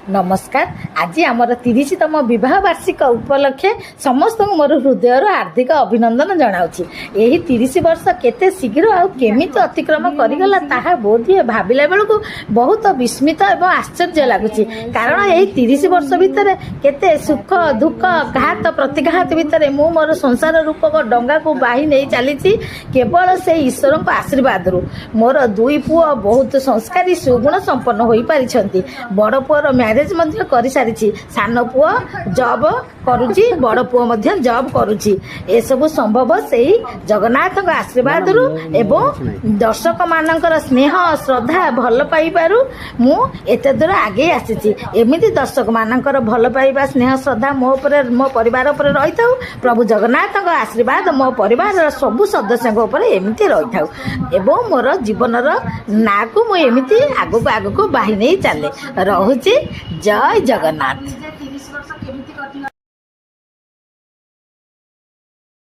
नमस्कार। आज आमर 30तम विवाह वार्षिक उपलक्षे समस्त मोर हृदय हार्दिक अभिनंदन जनाऊँगी। यही 30 वर्ष केते शीघ्र आमी अतिक्रम करगला ताहा बोधे भाविला बेलू बहुत विस्मित एवं आश्चर्य लगुच। कारण यही 30 वर्ष भितर केते सुख दुख घात प्रतिघात भितर मु मोर संसार रूपक डंगा को बाही नहीं चली केवल से ईश्वर को आशीर्वाद रु मोर दुई पुओ बहुत संस्कारी सुगुण संपन्न हो पारि। बड़ पुओर मैरेज कर सारी सान पुओ जॉब करुची बड़ पुओ जॉब करुची। ए सब संभव से जगन्नाथ आशीर्वाद रु एवं दर्शक मानकर स्नेह श्रद्धा भल पाइबारु मु एते दूर आगे आसी। एमिति दर्शक मानकर भल पाइबा स्नेह श्रद्धा मो परिवार पर रही था। प्रभु जगन्नाथ आशीर्वाद मो परिवार सबु सदस्य एमती रही था एवं मोर जीवन ना को मु एमती आगको बाही नहीं चले। रहुची जय जगन्नाथ।